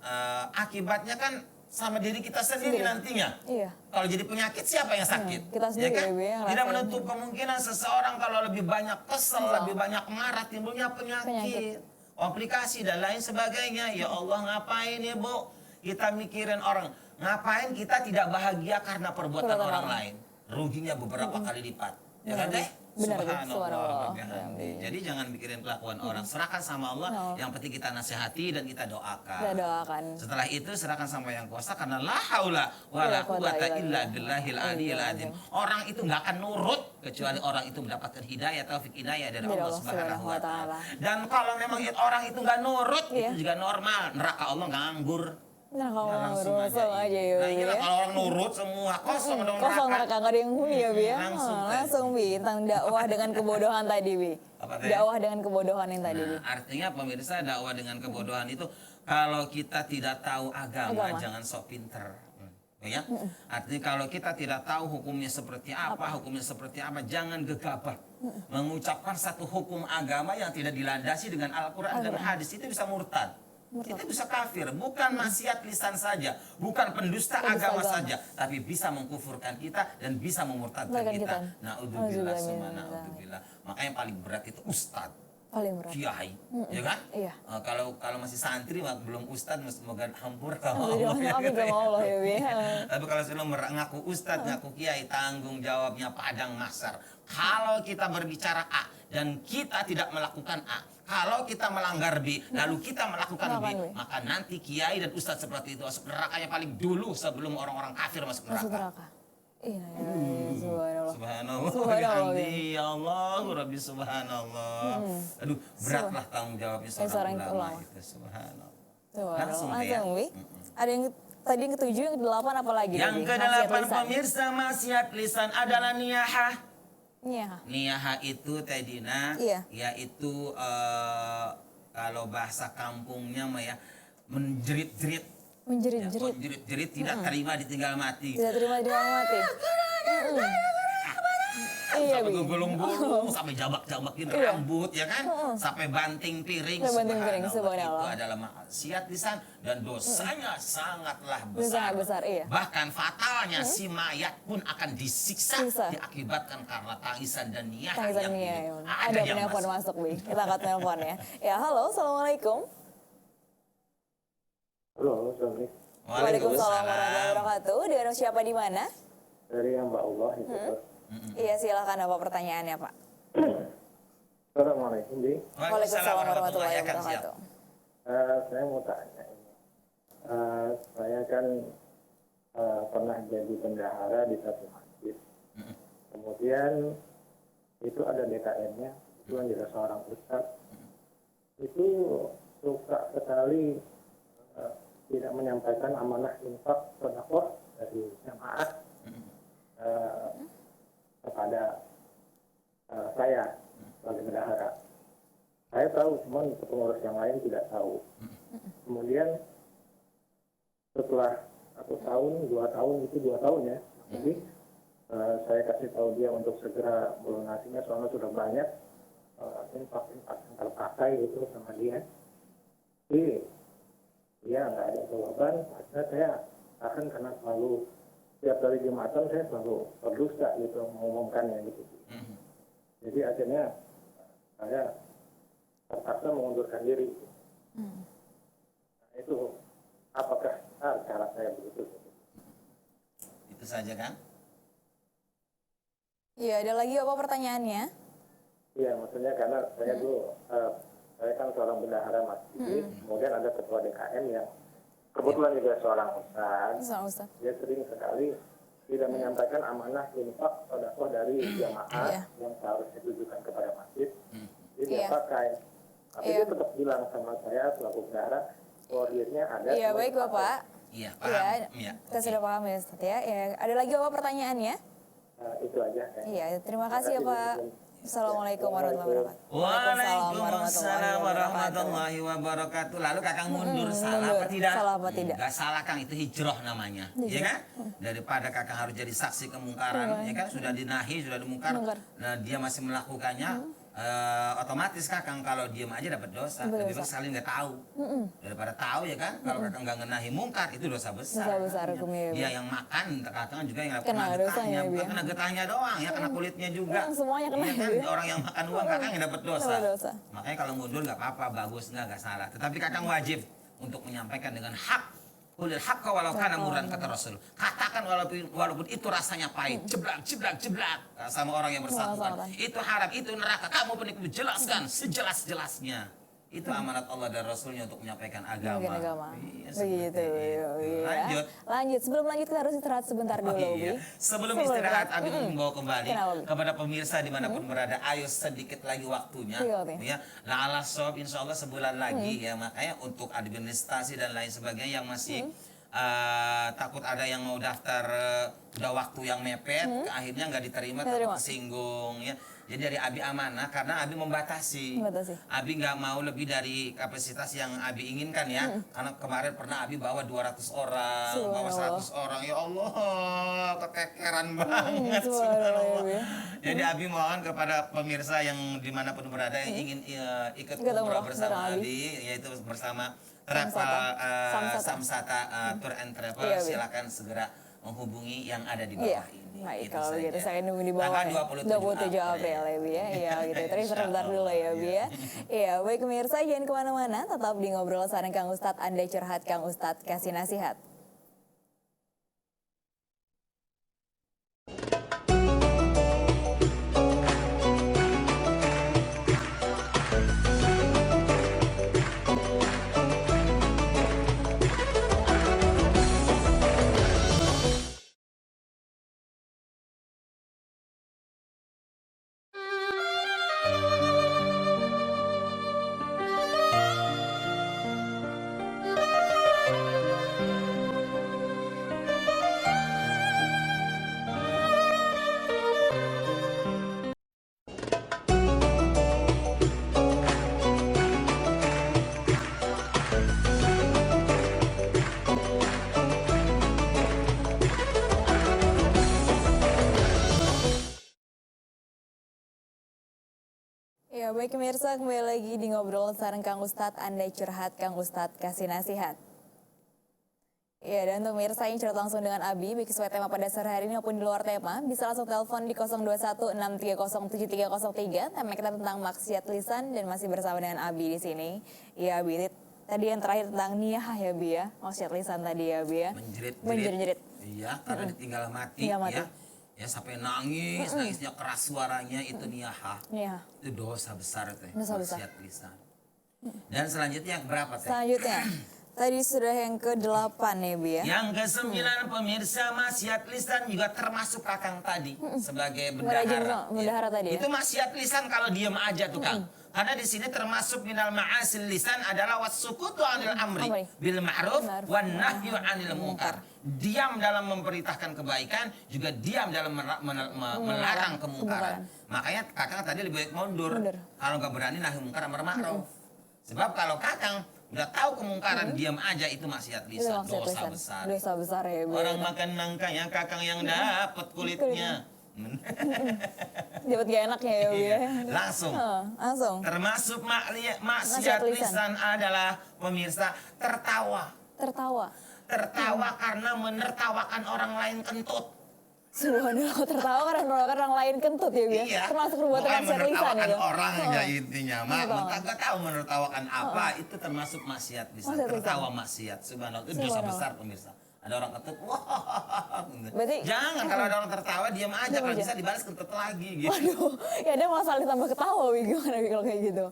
akibatnya kan sama diri kita sendiri nantinya. Iya. Kalau jadi penyakit siapa yang sakit? Kita sendiri, ya kan? yang Tidak menutup kemungkinan seseorang kalau lebih banyak kesel, lebih banyak marah, timbulnya penyakit, komplikasi dan lain sebagainya. Ya Allah, ngapain Ibu? Kita mikirin orang. ngapain kita tidak bahagia karena perbuatan Perbuatan orang orang. lain? Ruginya beberapa kali lipat. Ya kan deh? Benar, Subhanallah. subhanallah. wa bihamdi. Jadi jangan mikirin kelakuan orang. Serahkan sama Allah. No. Yang penting kita nasihati dan kita doakan. Kita doakan. Setelah itu serahkan sama yang kuasa karena la haula wala quwata illa billahil aliyil azim. Orang itu nggak akan nurut kecuali orang itu mendapatkan hidayah, taufik hidayah dari Allah Subhanahu wa taala. Dan kalau memang orang itu nggak nurut, Iya. itu juga normal. Neraka Allah nggak nganggur. Nah, kalau Ya, langsung langsung aja ya. Nah, Bi, iyalah ya. kalau orang nurut semua kosong dong Kosong neraka. neraka, nggak ada yang huni ya, Bi ya. Langsung, Langsung Bi, tentang dakwah dengan kebodohan tadi, Bi. Apa teh? Dakwah dengan kebodohan yang tadi, Bi. Nah, artinya pemirsa dakwah dengan kebodohan itu kalau kita tidak tahu agama. Jangan sok pinter. Ya, artinya kalau kita tidak tahu hukumnya seperti apa, hukumnya seperti apa, jangan gegabah mengucapkan satu hukum agama yang tidak dilandasi dengan Al-Quran dan hadis, itu bisa murtad. Itu bisa kafir, bukan maksiat lisan saja, bukan pendusta agama saja, tapi bisa mengkufurkan kita dan bisa memurtadkan Memurtadkan kita. kita. Naudzubillah, Nauzubillah, summa naudzubillah. Makanya yang paling berat itu ustadz, Paling berat. kiai, ya kan? Iya. Kalau masih santri belum ustadz, semoga hampur Amin, sama amin, Allah. amin, sama Allah ya, Bi. Tapi kalau sudah ngaku ustadz, ngaku kiai, tanggung jawabnya padang mahsyar. Kalau kita berbicara A dan kita tidak melakukan A, kalau kita melanggar B, lalu kita melakukan B, Melakukan B. maka nanti kiai dan ustadz seperti itu masuk nerakanya paling dulu sebelum orang-orang kafir masuk Masuk neraka. neraka. Iya, subhanallah. Subhanallah, Subhanallah, bihamdi, ya Allah, Rabbi subhanallah. Aduh, beratlah tanggung jawabnya Seorang seorang ulama ulama. itu, subhanallah. Subhanallah. Langsung deh ya. Bi. Ada yang tadi yang ketujuh, yang kedelapan apa lagi? Yang Bi? ke-8 Maksiat lisan. pemirsa, maksiat lisan adalah niyahah. Iya. Niyaha itu Teh Dina, Iya. yaitu kalau bahasa kampungnya mah ya menjerit-jerit. Ya, Menjerit-jerit. menjerit-jerit tidak terima ditinggal mati. Tidak terima dia mati. Iya, Sampai Bi. gulung-gulung, sampai jabak-jabakin Iya. rambut ya kan, sampai banting piring. Sampai banting piring, subhanallah. Itu adalah maksiat lisan dan dosanya sangatlah Sangat besar. besar, iya. Bahkan fatalnya si mayat pun akan disiksa Siksa. diakibatkan karena tangisan dan niat Tangisan yang Mia. ini. Ada yang penelpon masuk. masuk, Bi. Kita angkat telepon ya. Ya, halo, assalamualaikum. Halo, Assalamualaikum. Waalaikumsalam warahmatullahi wabarakatuh. Dengan siapa di mana? Dari hamba Allah itu. Iya, silakan apa pertanyaannya, Pak? Assalamualaikum, Bi. Waalaikumsalam warahmatullahi Ya kan, siap. wabarakatuh. Saya mau tanya ini. Saya kan pernah jadi bendahara di satu masjid. Kemudian itu ada DKM-nya, itu kan juga seorang ustadz. Itu suka sekali tidak menyampaikan amanah infak sedekah dari jamaah kepada saya sebagai bendahara. Saya tahu, cuman pengurus yang lain tidak tahu. Kemudian setelah 1 tahun, 2 tahun, itu 2 tahun ya. Jadi saya kasih tahu dia untuk segera melunasinya, soalnya sudah banyak infak-infak yang terpakai gitu sama dia. Jadi dia nggak ada jawaban, akhirnya saya akan karena selalu setiap kali Jumatan saya selalu berdusta gitu mengumumkannya gitu. Jadi akhirnya saya terpaksa mengundurkan diri. Nah, itu apakah cara saya begitu? Itu saja kan? Iya, ada lagi apa pertanyaannya? Iya, maksudnya karena saya dulu saya kan seorang bendahara masjid, kemudian ada ketua DKM yang kebetulan juga seorang ustaz. Sama Ustaz. Dia sering sekali tidak menyampaikan amanah infak sedekah dari jamaah Iya. yang seharusnya ditujukan kepada masjid. Jadi dia Iya. pakai. Tapi Iya. dia tetap bilang sama saya selaku bendahara bahwa duitnya ada. Iya, cuma baik dipakai. Bapak. Iya, paham. Iya, Iya. kita sudah paham ya Ustaz ya. Ya, ada lagi apa pertanyaannya? Itu aja. Iya, terima kasih ya Pak. Assalamualaikum warahmatullahi wabarakatuh. Waalaikumsalam warahmatullahi wabarakatuh. Lalu kakak mundur, salah apa tidak? Salah apa tidak? Gak salah Kang, itu hijrah namanya, ya kan? Daripada kakak harus jadi saksi kemungkaran, ya kan? Sudah dinahi, sudah dimungkar, Mungkar. nah dia masih melakukannya, otomatis kakak kalau diam aja dapat dosa. Dapat Lebih dosa. baik sekali nggak tahu, daripada tahu ya kan? Kalau kakak nggak ngenahi mungkar itu dosa besar. Dosa besar hukumnya, ya, Bu. Dia yang makan, kakak juga yang Kena kena dosanya, getahnya, ya, Bu, bukan ya. kena getahnya doang ya, kena kulitnya juga. Semuanya kena, Iya kan? ya, Bu, ya. Orang yang makan uang kakak yang dapat dosa. Dapat dosa. Makanya kalau mundur nggak apa-apa, bagus nggak salah. Tetapi kakak wajib untuk menyampaikan dengan hak Qulil haqqa walau kana murran, kata Rasul. Katakan walaupun itu rasanya pahit, jeblak sama orang yang bersangkutan. Itu haram, itu neraka. Kamu penikmat, jelaskan sejelas-jelasnya. Itu amanat Allah dan Rasulnya untuk menyampaikan agama. Iya, Begitu. Lanjut. Lanjut. Sebelum lanjut kita harus istirahat sebentar dulu, Bi. Sebelum istirahat, Abi membawa kembali Kenapa, Bi? kepada pemirsa dimanapun berada. Ayo sedikit lagi waktunya, Iya, Bi. ya. La'ala sob, insya Allah sebulan lagi, ya. Makanya untuk administrasi dan lain sebagainya yang masih takut ada yang mau daftar udah waktu yang mepet, akhirnya nggak diterima, takut tersinggung, ya. Jadi dari Abi amanah karena Abi membatasi. Abi nggak mau lebih dari kapasitas yang Abi inginkan, ya. Karena kemarin pernah Abi bawa 200 orang, bawa 100 orang. Ya Allah, kekekeran banget. Subhanallah. Jadi Abi mohon kepada pemirsa yang dimanapun berada yang ingin ikut umrah bersama Abi, yaitu bersama Samsata Tour and Travel, silakan segera menghubungi yang ada di bawah ini. Baik, kalau begitu saya nunggu di bawah ya. 27 April ya, Bi, ya. Iya, gitu. Terus sebentar dulu ya, Bi, ya. Iya, baik pemirsa, jangan kemana-mana. Tetap di Ngobrol Sareng Kang Ustadz. Anda curhat, Kang Ustadz kasih nasihat. Ya, baik pemirsa, kembali lagi di Ngobrol Sareng Kang Ustadz. Anda curhat, Kang Ustadz kasih nasihat. Ya, dan untuk pemirsa yang curhat langsung dengan Abi, baik sesuai tema pada sore hari ini maupun di luar tema, bisa langsung telepon di 0216307303. Tema kita tentang maksiat lisan dan masih bersama dengan Abi di sini. Ya, Abi, tadi yang terakhir tentang niyah ya, Bi, ya. Maksiat lisan tadi ya, Bi, ya. Menjerit-jerit. Iya, karena ditinggal mati, ya. Ya sampai nangis, nangisnya keras suaranya, itu niyahah. Itu dosa besar teh, maksiat lisan. Dan selanjutnya yang berapa teh? Selanjutnya, tadi sudah yang ke-8 ya, Bi, ya. Yang ke-9 pemirsa, maksiat lisan juga termasuk Kakang tadi sebagai bendahara tadi, ya. Itu maksiat lisan kalau diem aja tuh, Kang. Karena di sini termasuk minal ma'asil lisan adalah wasukutu anil amri bil ma'ruf wan nahyu anil munkar. Diam dalam memperintahkan kebaikan, juga diam dalam melarang kemungkaran. Makanya Kakang tadi lebih baik mundur. Kalau nggak berani nahi mungkar amar ma'ruf. Sebab kalau Kakang udah tahu kemungkaran, diam aja, itu maksiat lisan, dosa besar. Dosa besar ya, Bu. Orang makan nangkanya, Kakang yang dapat kulitnya. Dapat gak enaknya ya, Bu, ya. Langsung. Termasuk maksiat lisan adalah pemirsa tertawa. Tertawa karena menertawakan orang lain kentut. Subhanallah, tertawa karena menertawakan orang lain kentut ya, Bu. Iya. Termasuk perbuatan maksiat lisan itu. itu. Orang ya intinya. Gak tahu menertawakan apa, itu termasuk maksiat lisan. Tertawa maksiat. Subhanallah, itu dosa besar pemirsa. Ada orang kentut, wah. Berarti, jangan, kalau ada orang tertawa diam aja, kalau bisa dibalas kentut lagi gitu. Waduh, ya ada masalah ditambah ketawa, gimana kalau kayak gitu.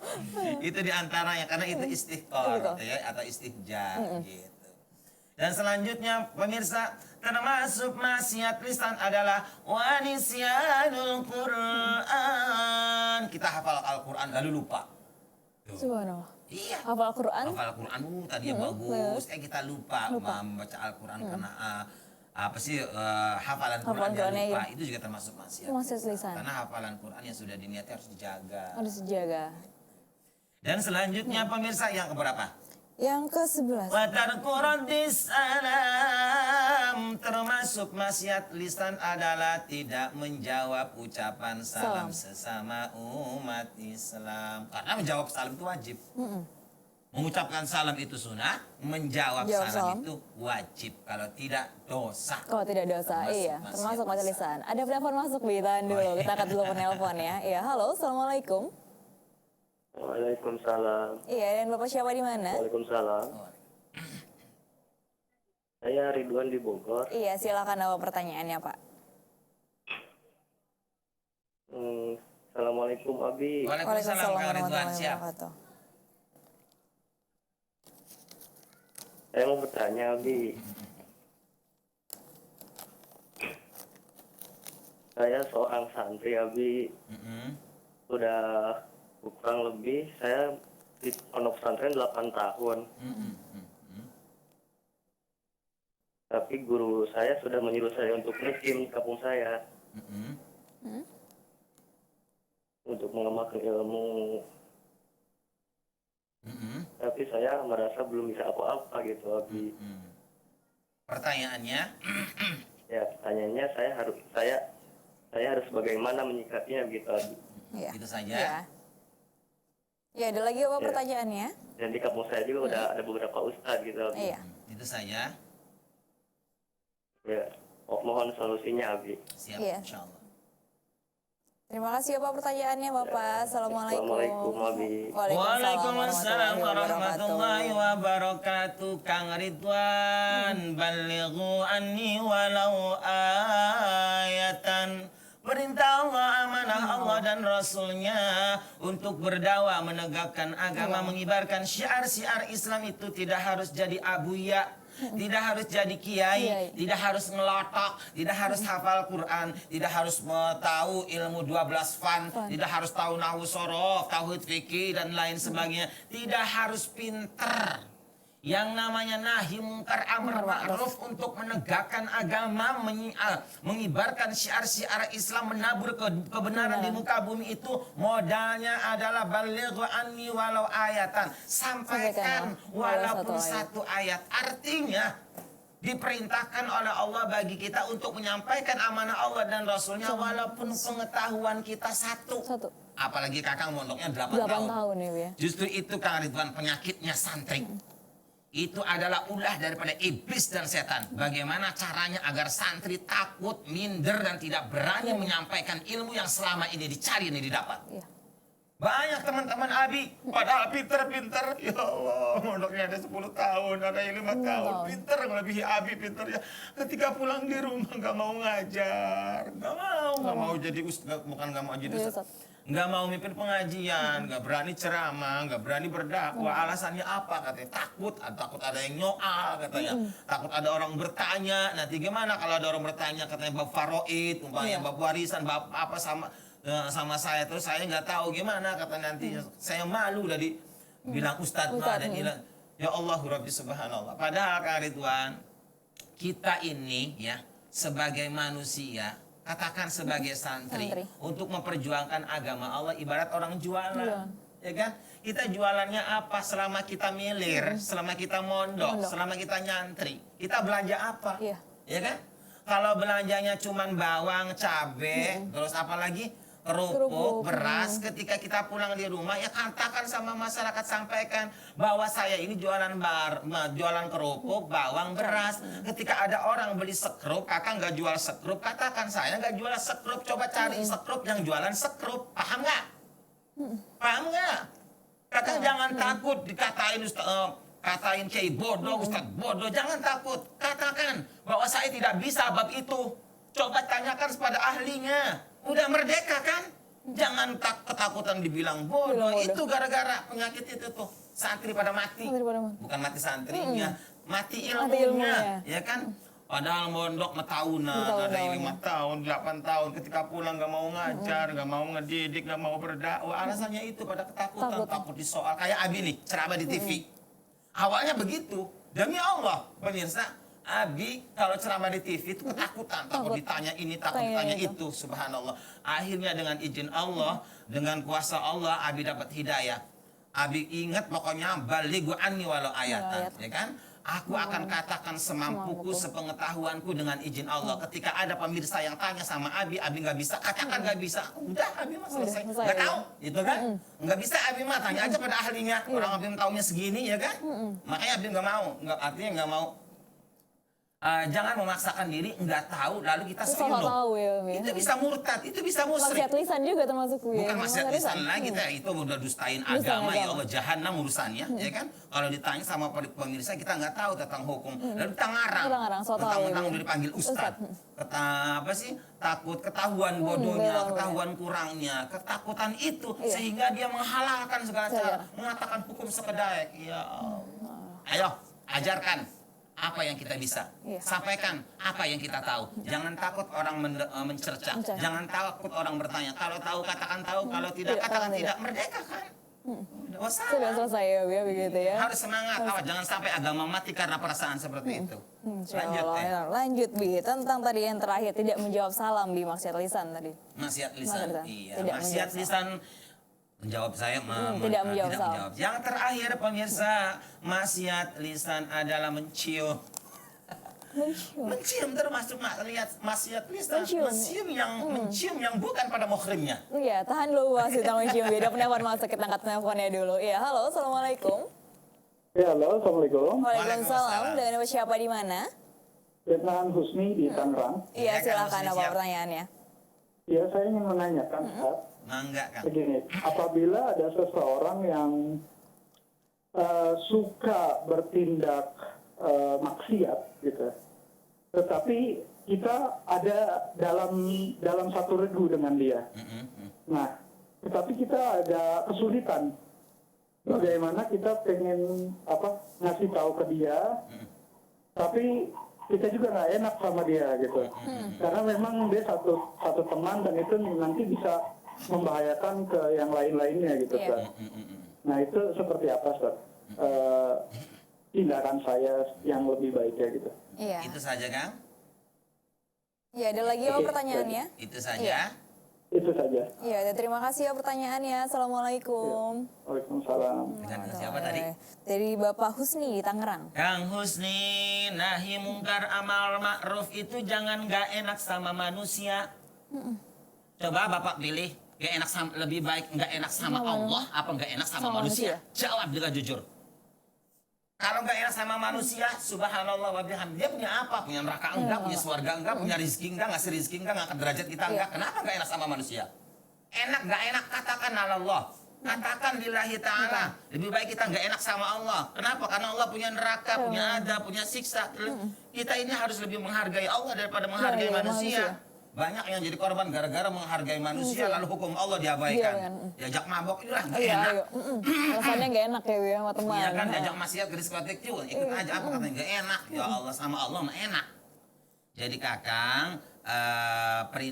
Itu diantaranya, karena itu istihqar ya, atau istihjar gitu. Dan selanjutnya pemirsa, termasuk maksiat lisan adalah wanisyanul Quran. Kita hafal Al-Quran lalu lupa. Subhanallah. Iya. Hafal Al-Quran. Hafal Al-Quran, tadinya bagus. Kita lupa membaca Al-Quran karena hafalan Qurannya lupa. Itu juga termasuk maksiat. Maksiat lisan. Karena hafalan Quran yang sudah diniati harus dijaga. Harus dijaga. Dan selanjutnya pemirsa yang keberapa? Yang ke-11. Salam, termasuk maksiat lisan adalah tidak menjawab ucapan salam sesama umat Islam. Karena menjawab salam itu wajib. Mengucapkan salam itu sunnah, menjawab salam itu wajib. Kalau tidak dosa. Kalau tidak dosa, iya. Termasuk maksiat lisan. Ada penelpon masuk, Bi, tahan dulu. Kita angkat dulu penelpon ya. Iya, halo, assalamualaikum. Waalaikumsalam. Iya, dan Bapak siapa di mana? Waalaikumsalam. Saya Ridwan di Bogor. Iya, silakan apa pertanyaannya, Pak. Assalamualaikum Abi. Waalaikumsalam Kang Ridwan, warahmatullahi siap. wabarakatuh. Saya mau bertanya Abi. Saya seorang santri Abi. Mm-mm. Sudah kurang lebih saya di pondok pesantren 8 tahun. Mm-mm. Mm-mm. Tapi guru saya sudah menyuruh saya untuk miskin di kampung saya. Mm-mm. Untuk mengamalkan ilmu. Mm-mm. Tapi saya merasa belum bisa apa-apa gitu Abi. Mm. Pertanyaannya, Ya pertanyaannya saya harus bagaimana menyikapinya gitu Abi. Iya. itu saja. Iya. Ya, ada lagi apa Ya. pertanyaannya? Dan di kampung saya juga udah ada beberapa ustadz gitu Abi. Iya. Itu saja. Ya, mohon solusinya Abi. Siap, Iya. insyaallah. Terima kasih Bapak pertanyaannya Bapak. Assalamualaikum. Assalamualaikum, Abi. Waalaikumsalam warahmatullahi wabarakatuh. Kang Ridwan, balighu anni walau ayatan. Perintah Allah, amanah Allah dan Rasulnya untuk berdakwah, menegakkan agama, mengibarkan syiar-syiar Islam itu tidak harus jadi abuya, tidak harus jadi kiai, tidak harus ngelotok, tidak harus hafal Quran, tidak harus tahu ilmu 12 fan, tidak harus tahu nahwu sorof, tauhid fikih dan lain sebagainya, tidak harus pinter. Yang namanya nahi mungkar amar ma'ruf untuk menegakkan agama, mengibarkan syiar-syiar Islam, menabur kebenaran di muka bumi itu modalnya adalah balighu anni walau ayatan. Sampaikan walaupun satu ayat. Artinya diperintahkan oleh Allah bagi kita untuk menyampaikan amanah Allah dan Rasulnya walaupun pengetahuan kita satu. Apalagi kakang mondoknya 8 tahun. Ya. Justru itu Kang Ridwan penyakitnya santri. Itu adalah ulah daripada iblis dan setan. Bagaimana caranya agar santri takut, minder, dan tidak berani menyampaikan ilmu yang selama ini dicari, ini didapat. Banyak teman-teman Abi, padahal pinter-pinter. Ya Allah, mondoknya ada 10 tahun, ada yang 5 tahun. Pinter, melebihi Abi pinternya. Ketika pulang di rumah, gak mau ngajar. Gak mau jadi ustaz, bukan gak mau jadi ustaz. Nggak mau mimpin pengajian, nggak berani ceramah, nggak berani berdakwah. Alasannya apa? Katanya takut ada yang nyoal katanya. Takut ada orang bertanya. Nanti gimana kalau ada orang bertanya katanya bab faraid, umpamanya bab warisan, bab apa sama saya, terus saya nggak tahu gimana kata nanti. Saya malu udah dibilang ustadz mah dan bilang ya Allah Rabbi subhanallah. Padahal Kak Ridwan, kita ini ya sebagai manusia, katakan sebagai santri, untuk memperjuangkan agama Allah ibarat orang jualan. Ya kan? Kita jualannya apa? Selama kita milir, selama kita mondok, selama kita nyantri, kita belanja apa? Ya kan? Kalau belanjanya cuman bawang, cabe, terus apa lagi? Kerupuk, beras, ketika kita pulang di rumah, ya katakan sama masyarakat, sampaikan bahwa saya ini jualan kerupuk, bawang, beras. Ketika ada orang beli sekrup, kakak nggak jual sekrup, katakan saya nggak jual sekrup, coba cari sekrup yang jualan sekrup, paham nggak? Paham nggak? Kakak jangan takut dikatain katain kiai bodoh, ustadz bodoh, jangan takut. Katakan bahwa saya tidak bisa bab itu. Coba tanyakan kepada ahlinya. Udah merdeka kan? Jangan ketakutan dibilang bodoh. Itu gara-gara penyakit itu tuh. Santri pada mati. Bukan mati santrinya, mati ilmunya. Ya kan? Padahal mondok tahunan, ada yang 5 tahun, 8 tahun. Ketika pulang gak mau ngajar, gak mau ngedidik, gak mau berdakwah. Alasannya itu pada ketakutan, takut disoal. Kayak Abi nih, ceramah di TV. Awalnya begitu. Demi Allah, pemirsa. Abi kalau ceramah di TV itu ketakutan, takut ditanya ini, takut ditanya itu, subhanallah. Akhirnya dengan izin Allah, dengan kuasa Allah, Abi dapat hidayah. Abi ingat pokoknya balighu anni walau ayatan, ya kan? Aku akan katakan semampuku, sepengetahuanku dengan izin Allah. Ketika ada pemirsa yang tanya sama Abi nggak bisa, katakan nggak bisa. Udah, Abi mah selesai. Nggak tahu, itu kan? Nggak bisa Abi mah tanya aja pada ahlinya. Orang Abi taunya segini, ya kan? Makanya Abi nggak mau, artinya nggak mau jangan memaksakan diri nggak tahu lalu kita Terus say sok no. tahu ya, Bi. Itu bisa murtad, itu bisa musyrik. Maksiat lisan juga termasuk Bi. Bukan maksiat lisan lagi, itu udah dusta인 agama, ya agama. Allah, jahanam urusannya, ya kan? Kalau ditanya sama pemirsa kita nggak tahu tentang hukum, lalu kita ngarang, Kita ngarang, so tahu, mentang-mentang ya. udah dipanggil ustadz, apa sih? Takut ketahuan bodohnya, betul, ketahuan kurangnya, ketakutan itu Iya. sehingga dia menghalalkan segala cara, mengatakan hukum sekedar. Ya Allah. Ayo, ajarkan apa yang kita bisa, Iya. sampaikan apa yang kita tahu. Jangan takut orang mencerca, Mencerca. jangan takut orang bertanya. Kalau tahu katakan tahu, kalau tidak katakan tidak. Merdeka kan? Udah Sudah wassalam. selesai ya, Bi, begitu ya. Harus semangat, awas jangan sampai agama mati karena perasaan seperti itu. Insya Lanjut Allah. ya. Ya. Lanjut Bi, tentang tadi yang terakhir tidak menjawab salam Bi, maksiat lisan tadi. Maksiat lisan, Maksiat lisan. iya. Tidak Maksiat menjawab lisan menjawab saya tidak menjawab salam. Yang terakhir pemirsa, maksiat lisan adalah mencium. Mencium. Mencium termasuk lihat maksiat lisan. Mencium. Mencium yang bukan pada muhrimnya. Iya, tahan dulu Mas, kita mencium. Beda penelpon masuk, kita angkat teleponnya dulu. Iya, halo, Assalamualaikum. Ya, halo, Assalamualaikum. Waalaikumsalam. Dengan siapa di mana? Vietnam Husni di Tangerang. Iya, Iya, Kang silakan Husni, apa siap. pertanyaannya? Ya, saya ingin menanyakan, Ustaz, Enggak kan? begini, apabila ada seseorang yang suka bertindak maksiat, gitu, tetapi kita ada dalam satu regu dengan dia. Nah, tetapi kita ada kesulitan. Bagaimana kita pengen ngasih tahu ke dia, tapi kita juga nggak enak sama dia gitu. Karena memang dia satu teman dan itu nanti bisa membahayakan ke yang lain-lainnya gitu, Iya. Ustaz. Nah, itu seperti apa, Ustaz? Tindakan saya yang lebih baiknya gitu. Iya. Itu saja Kang? Iya, ada lagi apa Oke, pertanyaannya? Itu saja. Itu saja. Iya, dan terima kasih ya pertanyaannya. Assalamualaikum. Waalaikumsalam. Dengan siapa tadi? Dari Bapak Husni di Tangerang. Kang Husni, nahi mungkar amal ma'ruf itu jangan gak enak sama manusia. Coba Bapak pilih, gak enak lebih baik gak enak sama Allah apa gak enak sama manusia? Jawab dengan jujur. Kalau gak enak sama manusia, subhanallah wa bihamdi, dia punya apa? Punya neraka enggak, punya surga enggak, punya rezeki enggak, ngasih rezeki enggak, ngangkat derajat kita enggak. Kenapa gak enak sama manusia? Enak gak enak katakan Allah. Katakan lillahi ta'ala. Lebih baik kita nggak enak sama Allah. Kenapa? Karena Allah punya neraka, punya adab, punya siksa. Kita ini harus lebih menghargai Allah daripada menghargai manusia. Banyak yang jadi korban gara-gara menghargai manusia, lalu hukum Allah diabaikan. Diajak mabok, itulah nggak Iya, enak. ayo. Alasannya nggak enak ya, Wi, sama teman. Iya kan, diajak maksiat ke diskotik juga. Ikut aja, apa katanya nggak enak. Ya Allah, sama Allah mah enak. Jadi Kakang,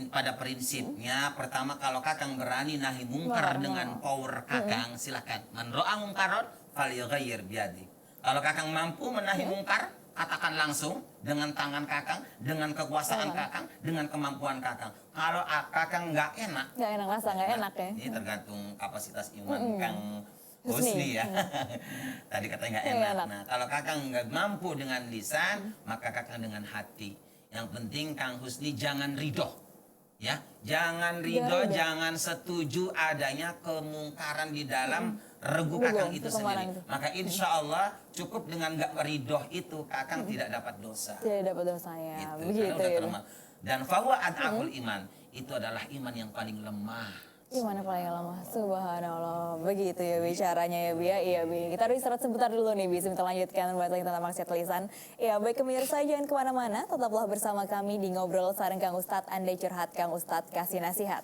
pada prinsipnya pertama kalau Kakang berani nahi mungkar dengan power Kakang, silakan. Man ra'a mungkaron falyughayyir biyadi. Kalau Kakang mampu menahi mungkar, katakan langsung dengan tangan Kakang, dengan kekuasaan Kakang, dengan kemampuan Kakang. Kalau Kakang nggak enak, Nggak enak, rasa nggak enak ya. ini tergantung kapasitas iman Kang Husni ya. Tadi katanya nggak Nggak enak. enak. Nah, kalau Kakang nggak mampu dengan lisan, maka Kakang dengan hati. Yang penting Kang Husni jangan ridho. Ya, jangan ridho, jangan setuju adanya kemungkaran di dalam regu Kakang itu sendiri. Maka insya Allah cukup dengan nggak ridho itu Kakang tidak dapat dosa. Tidak dapat dosanya. Gitu. Begitu Karena udah ya. terma- Dan fahuwa ad'aful iman. Itu adalah iman yang paling lemah. Gimana paling lama? Subhanallah. Begitu ya bicaranya ya Bi. Iya Bi. Kita harus istirahat sebentar dulu nih Bi. Kita lanjutkan bahas lagi tentang maksiat lisan. Ya baik pemirsa jangan kemana-mana. Tetaplah bersama kami di Ngobrol Sareng Kang Ustadz. Andai curhat Kang Ustadz kasih nasihat.